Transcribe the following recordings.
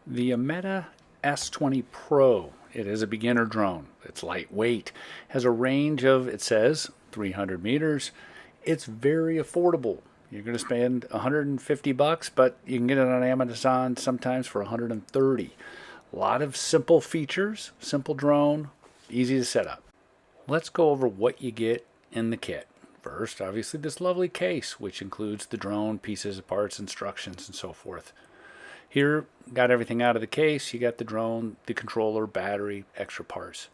The Ameta S20 Pro. It is a beginner drone. It's lightweight, has a range of, it says, 300 meters. It's very affordable. You're going to spend 150 bucks, but you can get it on Amazon sometimes for 130. A lot of simple features, simple drone, easy to set up. Let's go over what you get in the kit. First, obviously, this lovely case, which includes the drone, pieces, parts, instructions, and so forth. Here, got everything out of the case. You got the drone, the controller, battery, extra parts.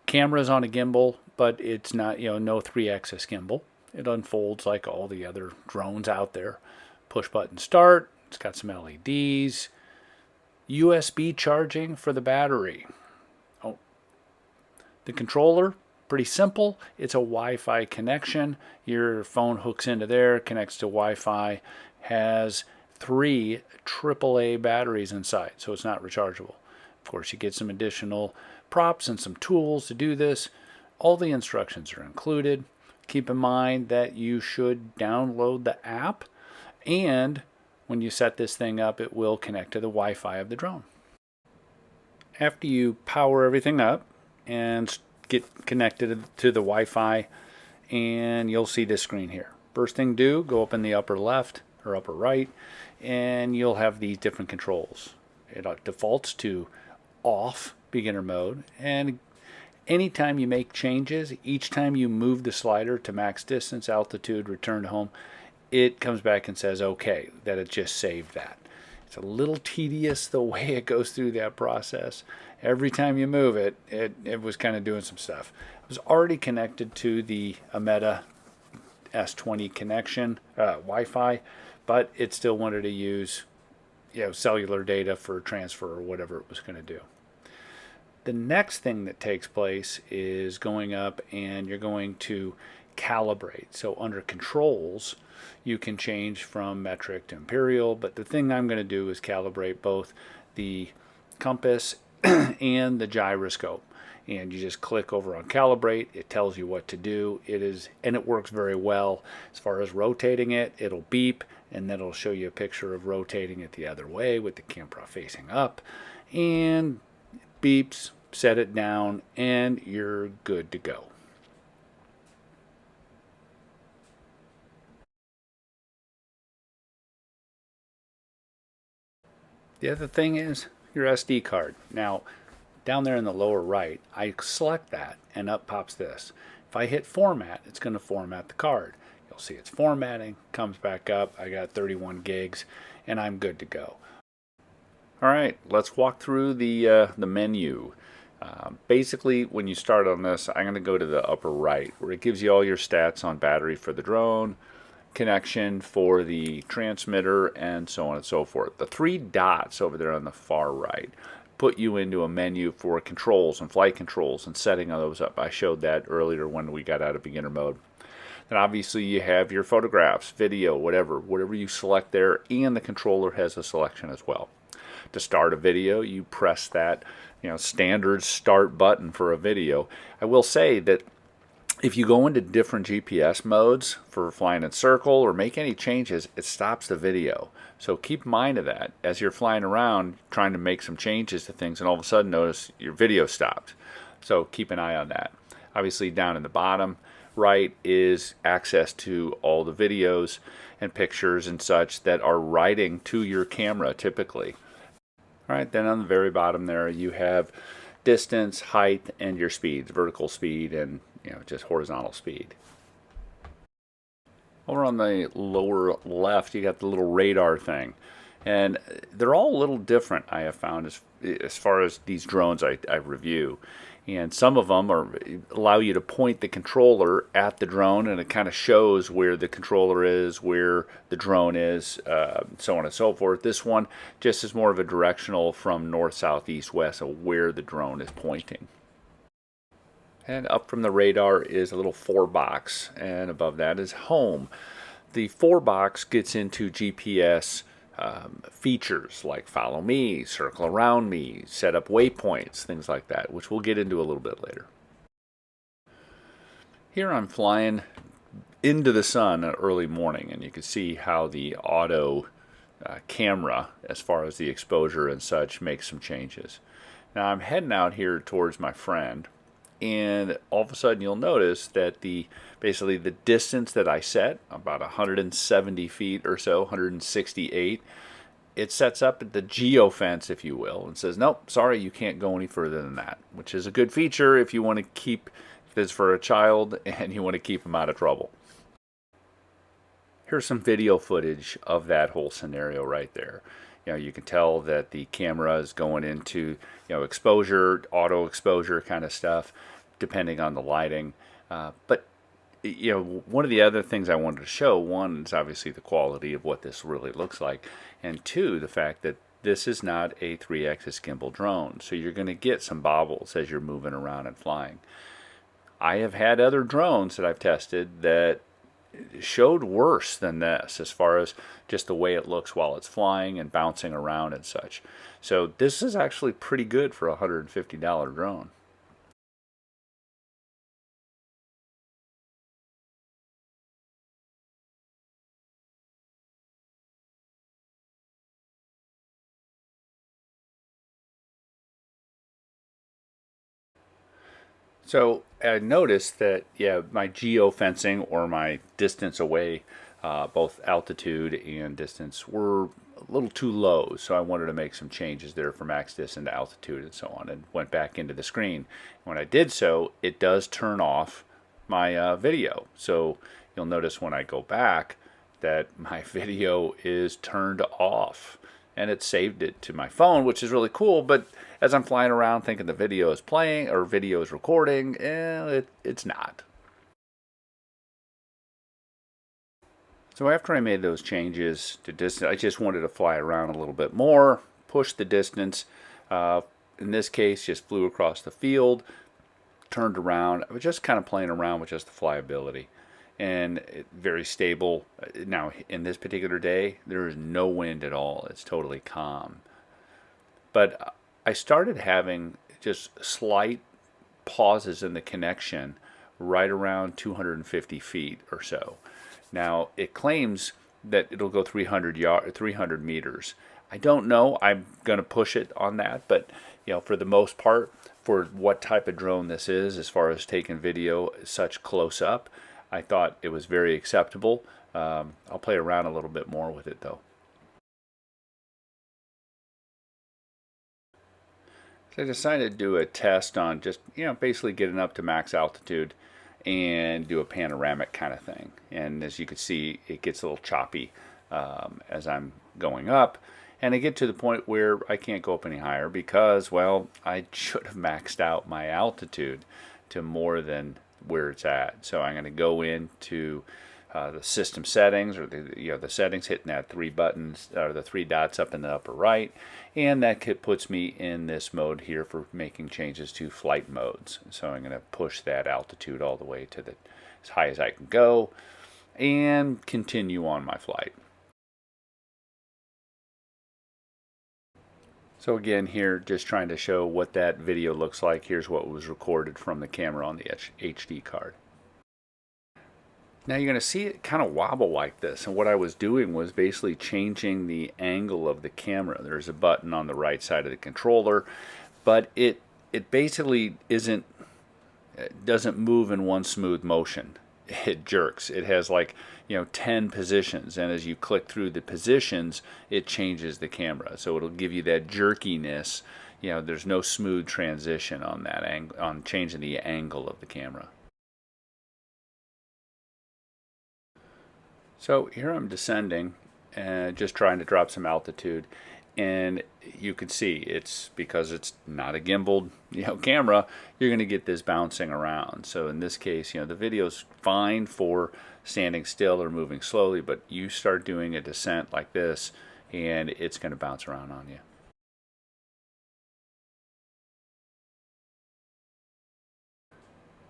Camera's on a gimbal, but it's not, no 3-axis gimbal. It unfolds like all the other drones out there. Push button start. It's got some LEDs. USB charging for the battery. Oh, the controller, pretty simple. It's a Wi-Fi connection. Your phone hooks into there, connects to Wi-Fi, has 3 AAA batteries inside, so it's not rechargeable. Of course, you get some additional props and some tools to do this. All the instructions are included. Keep in mind that you should download the app, and when you set this thing up, it will connect to the Wi-Fi of the drone. After you power everything up and get connected to the Wi-Fi, and you'll see this screen here. First thing to do, go up in the upper left or upper right, and you'll have these different controls. It defaults to off beginner mode, and anytime you make changes, each time you move the slider to max distance, altitude, return to home, it comes back and says okay, that it just saved that. It's a little tedious the way it goes through that process. Every time you move it, it was kind of doing some stuff. I was already connected to the Ameta S20 connection, Wi-Fi, but it still wanted to use cellular data for transfer or whatever it was going to do. The next thing that takes place is going up and you're going to calibrate. So under controls, you can change from metric to imperial, but the thing I'm going to do is calibrate both the compass and the gyroscope. And you just click over on calibrate. It tells you what to do. And it works very well. As far as rotating it, it'll beep, and then it'll show you a picture of rotating it the other way with the camera facing up. And beeps, set it down, and you're good to go. The other thing is your SD card. Now, down there in the lower right, I select that and up pops this. If I hit format, it's going to format the card. You'll see it's formatting, comes back up. I got 31 gigs and I'm good to go. All right, let's walk through the menu. Basically, when you start on this, I'm going to go to the upper right where it gives you all your stats on battery for the drone, connection for the transmitter, and so on and so forth. The 3 dots over there on the far right put you into a menu for controls and flight controls and setting those up. I showed that earlier when we got out of beginner mode. Then obviously you have your photographs, video, whatever you select there, and the controller has a selection as well. To start a video, you press that standard start button for a video. I will say that if you go into different GPS modes for flying in circle or make any changes, it stops the video. So keep mind of that as you're flying around trying to make some changes to things, and all of a sudden notice your video stopped. So keep an eye on that. Obviously down in the bottom right is access to all the videos and pictures and such that are writing to your camera typically. All right, then on the very bottom there you have distance, height, and your speeds, vertical speed and just horizontal speed. Over on the lower left, you got the little radar thing. And they're all a little different, I have found, as far as these drones I review. And some of them allow you to point the controller at the drone, and it kind of shows where the controller is, where the drone is, so on and so forth. This one just is more of a directional from north, south, east, west of where the drone is pointing. And up from the radar is a little 4 box, and above that is home. The 4 box gets into GPS features like follow me, circle around me, set up waypoints, things like that, which we'll get into a little bit later. Here I'm flying into the sun at early morning, and you can see how the auto camera as far as the exposure and such, make some changes. Now I'm heading out here towards my friend, and all of a sudden you'll notice that basically the distance that I set, about 170 feet or so, 168, it sets up at the geofence, if you will, and says, nope, sorry, you can't go any further than that, which is a good feature if you want to keep, if it's for a child and you want to keep them out of trouble. Here's some video footage of that whole scenario right there. You can tell that the camera is going into, exposure, auto exposure kind of stuff, depending on the lighting. But one of the other things I wanted to show, one is obviously the quality of what this really looks like, and two, the fact that this is not a 3-axis gimbal drone, so you're going to get some bobbles as you're moving around and flying. I have had other drones that I've tested that showed worse than this as far as just the way it looks while it's flying and bouncing around and such. So this is actually pretty good for a $150 drone. So I noticed that, my geofencing, or my distance away, both altitude and distance, were a little too low. So I wanted to make some changes there for max distance to altitude and so on, and went back into the screen. When I did so, it does turn off my video. So you'll notice when I go back that my video is turned off, and it saved it to my phone, which is really cool. But as I'm flying around thinking the video is playing or video is recording, it's not. So after I made those changes to distance, I just wanted to fly around a little bit more, push the distance. In this case, just flew across the field, turned around. I was just kind of playing around with just the flyability. And very stable. Now, in this particular day, there is no wind at all. It's totally calm. But I started having just slight pauses in the connection right around 250 feet or so. Now, it claims that it'll go 300 meters. I don't know. I'm going to push it on that, but for the most part, for what type of drone this is, as far as taking video such close up, I thought it was very acceptable. I'll play around a little bit more with it though. So I decided to do a test on just, basically getting up to max altitude and do a panoramic kind of thing. And as you can see, it gets a little choppy as I'm going up. And I get to the point where I can't go up any higher because, well, I should have maxed out my altitude to more than where it's at. So I'm going to go into the system settings, or the settings, hitting that 3 buttons, or the 3 dots up in the upper right, and that puts me in this mode here for making changes to flight modes. So I'm going to push that altitude all the way to as high as I can go and continue on my flight. So again, here, just trying to show what that video looks like. Here's what was recorded from the camera on the HD card. Now you're going to see it kind of wobble like this, and what I was doing was basically changing the angle of the camera. There's a button on the right side of the controller, but it basically doesn't move in one smooth motion. It jerks. It has like 10 positions, and as you click through the positions, it changes the camera. So it'll give you that jerkiness. There's no smooth transition on that on changing the angle of the camera. So here I'm descending and just trying to drop some altitude, and you can see it's because it's not a gimbaled camera, you're going to get this bouncing around. So in this case, the video's fine for standing still or moving slowly, but you start doing a descent like this and it's going to bounce around on you.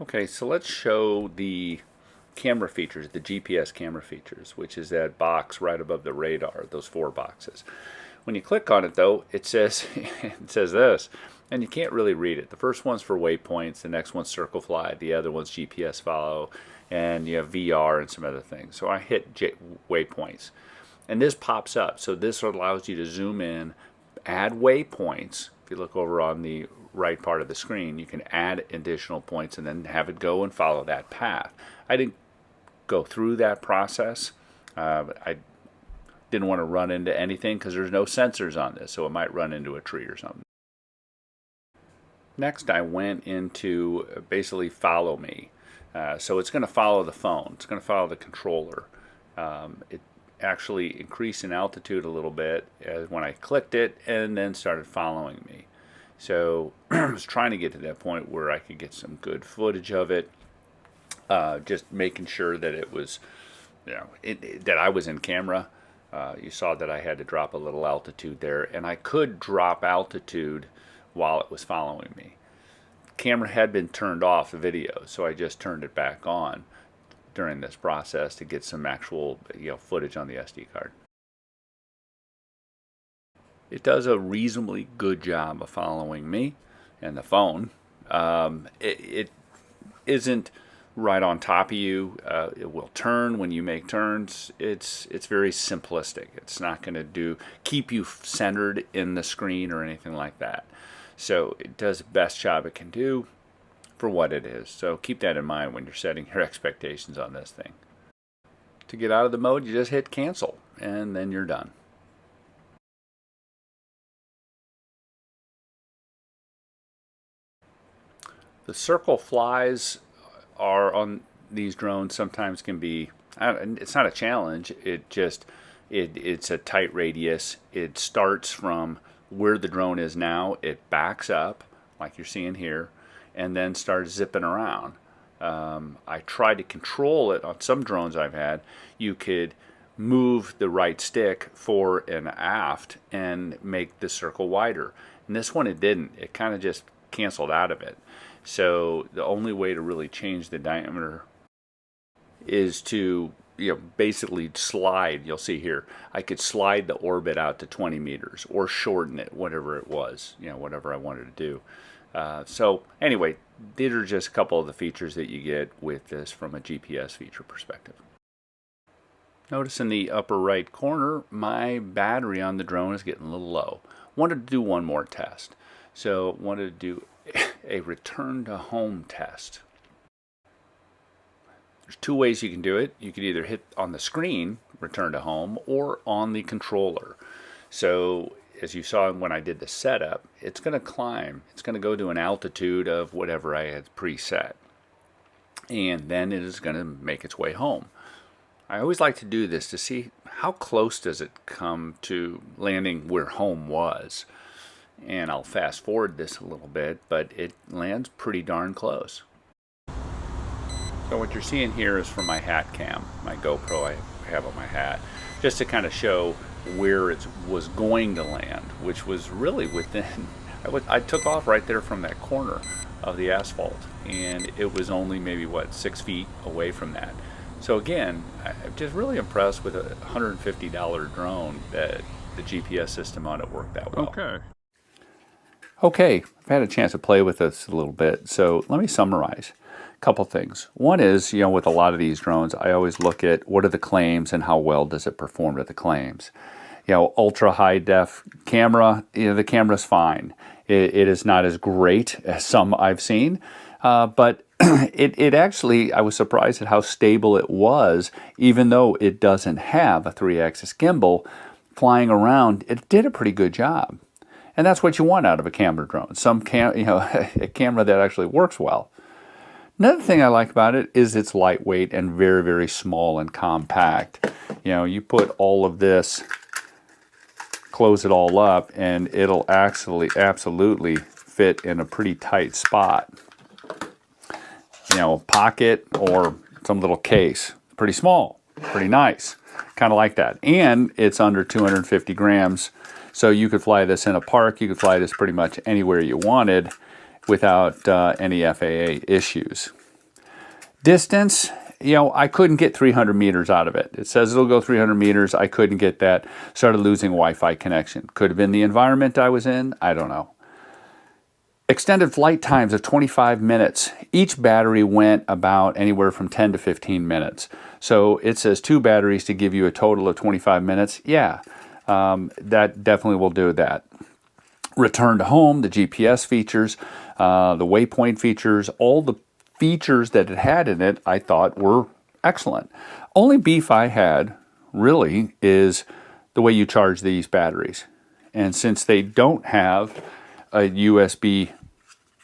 Okay, so let's show the camera features, the GPS camera features, which is that box right above the radar, those 4 boxes. When you click on it though, it says this, and you can't really read it. The first one's for waypoints, the next one's circle fly, the other one's GPS follow, and you have VR and some other things. So I hit waypoints, And this pops up. So this allows you to zoom in, add waypoints. If you look over on the right part of the screen, you can add additional points and then have it go and follow that path. I didn't go through that process. I didn't want to run into anything because there's no sensors on this, so it might run into a tree or something. Next, I went into basically follow me. So it's going to follow the phone. It's going to follow the controller. It actually increased in altitude a little bit when I clicked it and then started following me. So I was trying to get to that point where I could get some good footage of it, just making sure that it was, that I was in camera. You saw that I had to drop a little altitude there, and I could drop altitude while it was following me. The camera had been turned off the video, so I just turned it back on during this process to get some actual footage on the SD card. It does a reasonably good job of following me and the phone. It isn't right on top of you. It will turn when you make turns. It's very simplistic. It's not going to keep you centered in the screen or anything like that. So it does the best job it can do for what it is. So keep that in mind when you're setting your expectations on this thing. To get out of the mode, you just hit cancel and then you're done. The circle flies are on these drones sometimes can be, it's not a challenge, it's a tight radius. It starts from where the drone is now, it backs up like you're seeing here, and then starts zipping around. I tried to control it on some drones I've had. You could move the right stick fore and aft and make the circle wider. And this one it didn't. It kind of just canceled out of it. So the only way to really change the diameter is to basically slide. You'll see here I could slide the orbit out to 20 meters or shorten it, whatever it was, whatever I wanted to do. So anyway, these are just a couple of the features that you get with this from a GPS feature perspective. Notice in the upper right corner my battery on the drone is getting a little low. Wanted to do one more test. So wanted to do a return to home test. There's two ways you can do it. You could either hit on the screen, return to home, or on the controller. So as you saw when I did the setup, it's going to climb. It's going to go to an altitude of whatever I had preset. And then it is going to make its way home. I always like to do this to see how close does it come to landing where home was. And I'll fast forward this a little bit, but it lands pretty darn close. So what you're seeing here is from my hat cam, my GoPro I have on my hat, just to kind of show where it was going to land, which was really within, I took off right there from that corner of the asphalt, and it was only maybe, 6 feet away from that. So again, I'm just really impressed with a $150 drone that the GPS system on it worked that well. Okay, I've had a chance to play with this a little bit, so let me summarize a couple things. One is, with a lot of these drones, I always look at what are the claims and how well does it perform to the claims. Ultra high def camera, the camera's fine. It is not as great as some I've seen, but it actually, I was surprised at how stable it was, even though it doesn't have a 3-axis gimbal. Flying around, it did a pretty good job. And that's what you want out of a camera drone. A camera that actually works well. Another thing I like about it is it's lightweight and very, very small and compact. You put all of this, close it all up, and it'll actually absolutely fit in a pretty tight spot. A pocket or some little case. Pretty small, pretty nice. Kind of like that. And it's under 250 grams. So you could fly this in a park. You could fly this pretty much anywhere you wanted without any FAA issues. Distance, I couldn't get 300 meters out of it. It says it'll go 300 meters. I couldn't get that. Started losing Wi-Fi connection. Could have been the environment I was in. I don't know. Extended flight times of 25 minutes. Each battery went about anywhere from 10 to 15 minutes. So it says 2 batteries to give you a total of 25 minutes. Yeah, that definitely will do that. Return to home, the GPS features, the waypoint features, all the features that it had in it, I thought were excellent. Only beef I had really is the way you charge these batteries. And since they don't have a USB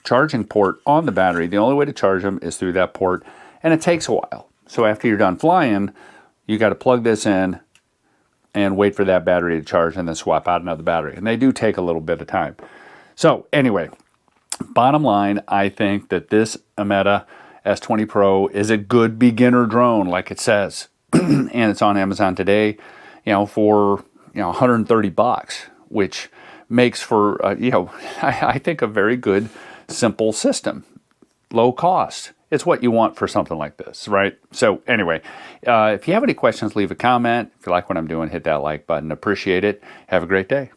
charging port on the battery, the only way to charge them is through that port, and it takes a while. So after you're done flying, you got to plug this in and wait for that battery to charge and then swap out another battery. And they do take a little bit of time. So anyway, bottom line, I think that this Ameta S20 Pro is a good beginner drone, like it says. And it's on Amazon today, for, $130, which makes for, I think a very good, simple system. Low cost. It's what you want for something like this, right? So anyway, if you have any questions, leave a comment. If you like what I'm doing, hit that like button. Appreciate it. Have a great day.